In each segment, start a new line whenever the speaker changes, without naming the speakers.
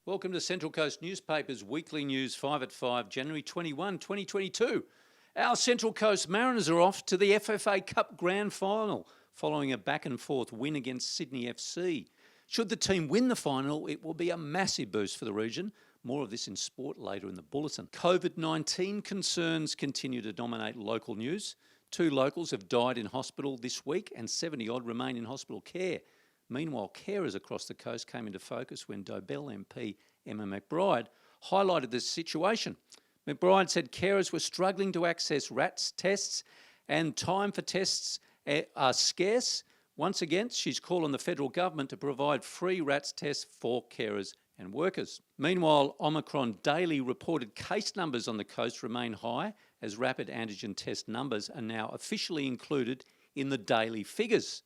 Welcome to Central Coast Newspapers Weekly News 5 at 5, January 21, 2022. Our Central Coast Mariners are off to the FFA Cup Grand Final following a back-and-forth win against Sydney FC. Should the team win the final, it will be a massive boost for the region. More of this in sport later in the bulletin. COVID-19 concerns continue to dominate local news. 2 locals have died in hospital this week and 70-odd remain in hospital care. Meanwhile, carers across the coast came into focus when Dobell MP Emma McBride highlighted this situation. McBride said carers were struggling to access RATs tests and time for tests are scarce. Once again, she's called on the federal government to provide free RATs tests for carers and workers. Meanwhile, Omicron daily reported case numbers on the coast remain high as rapid antigen test numbers are now officially included in the daily figures.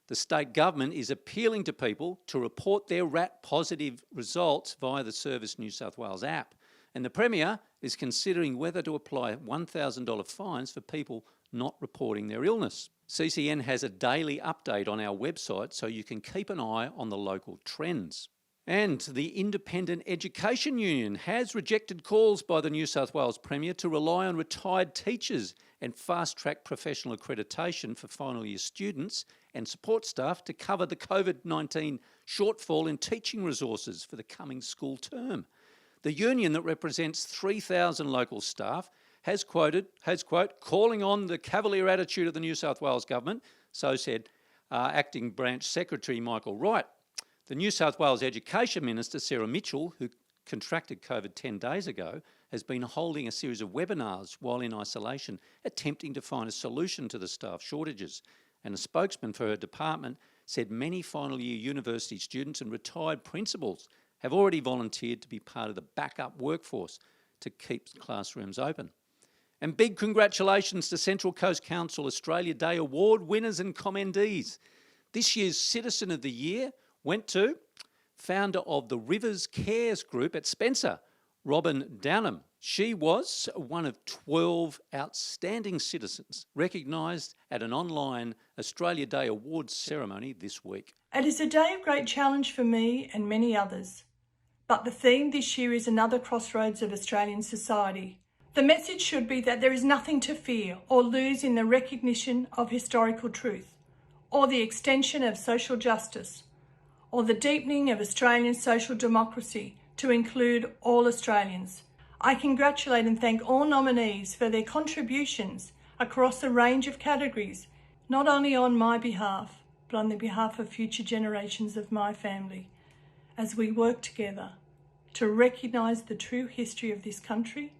The state government is appealing to people to report their RAT positive results via the Service New South Wales app. And the Premier is considering whether to apply $1,000 fines for people not reporting their illness. CCN has a daily update on our website so you can keep an eye on the local trends. And the Independent Education Union has rejected calls by the New South Wales Premier to rely on retired teachers and fast-track professional accreditation for final year students and support staff to cover the COVID-19 shortfall in teaching resources for the coming school term. The union that represents 3,000 local staff has quote, calling on the cavalier attitude of the New South Wales government, so said Acting Branch Secretary Michael Wright. The New South Wales Education Minister, Sarah Mitchell, who contracted COVID 10 days ago, has been holding a series of webinars while in isolation, attempting to find a solution to the staff shortages. And a spokesman for her department said many final year university students and retired principals have already volunteered to be part of the backup workforce to keep classrooms open. And big congratulations to Central Coast Council Australia Day Award winners and commendees. This year's Citizen of the Year went to founder of the Rivers Cares Group at Spencer, Robin Downham. She was one of 12 outstanding citizens recognised at an online Australia Day Awards ceremony this week.
It is a day of great challenge for me and many others, but the theme this year is another crossroads of Australian society. The message should be that there is nothing to fear or lose in the recognition of historical truth, or the extension of social justice, or the deepening of Australian social democracy to include all Australians. I congratulate and thank all nominees for their contributions across a range of categories, not only on my behalf, but on the behalf of future generations of my family, as we work together to recognise the true history of this country,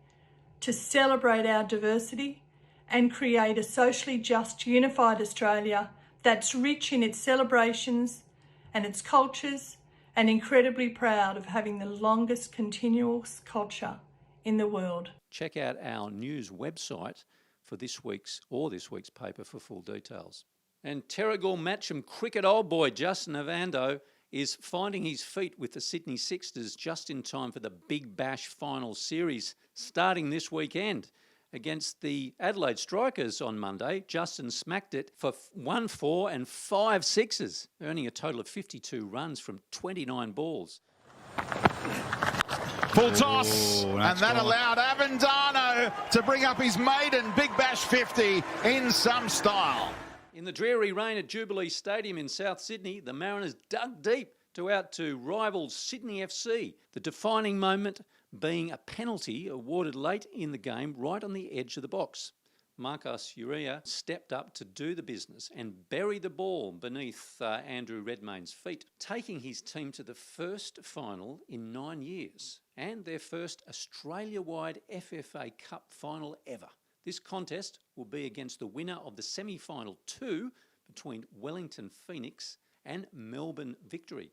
to celebrate our diversity and create a socially just, unified Australia that's rich in its celebrations and its cultures, and incredibly proud of having the longest continuous culture in the world.
Check out our news website for this week's paper for full details. And Terrigal Matcham cricket old boy Justin Ovando is finding his feet with the Sydney Sixers just in time for the Big Bash final series starting this weekend. Against the Adelaide Strikers on Monday, Justin smacked it for 1 4 and 5 sixes, earning a total of 52 runs from 29 balls.
Full toss, and that allowed Avendano to bring up his maiden Big Bash 50 in some style.
In the dreary rain at Jubilee Stadium in South Sydney, the Mariners dug deep to rivals Sydney FC, the defining moment being a penalty awarded late in the game right on the edge of the box. Marcus Urea stepped up to do the business and bury the ball beneath Andrew Redmayne's feet, taking his team to the first final in 9 years and their first Australia-wide FFA Cup final ever. This contest will be against the winner of the semi-final 2 between Wellington Phoenix and Melbourne Victory.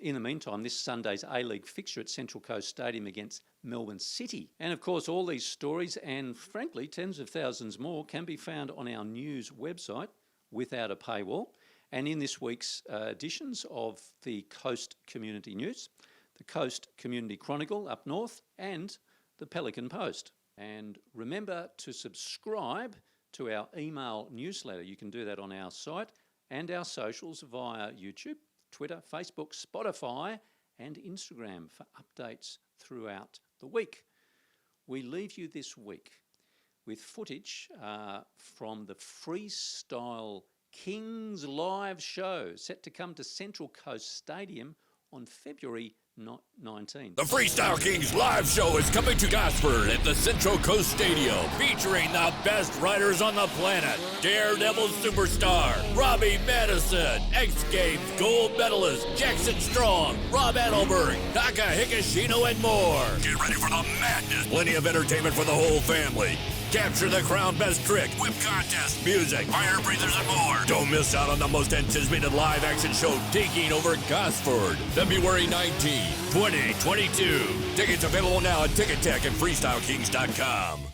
In the meantime, this Sunday's A-League fixture at Central Coast Stadium against Melbourne City. And of course, all these stories and frankly, tens of thousands more can be found on our news website without a paywall. And in this week's editions of the Coast Community News, the Coast Community Chronicle up north and the Pelican Post. And remember to subscribe to our email newsletter. You can do that on our site and our socials via YouTube, Twitter, Facebook, Spotify and Instagram for updates throughout the week. We leave you this week with footage from the Freestyle Kings live show set to come to Central Coast Stadium on February 19th.
The Freestyle Kings live show is coming to Gosford at the Central Coast Stadium, featuring the best riders on the planet. Daredevil superstar Robbie Madison, X Games gold medalist Jackson Strong, Rob Adelberg, Taka Hikishino, and more. Get ready for the madness. Plenty of entertainment for the whole family. Capture the crown best trick, whip contest, music, fire breathers, and more. Don't miss out on the most anticipated live action show taking over Gosford, February 19, 2022. Tickets available now at Ticket Tech and FreestyleKings.com.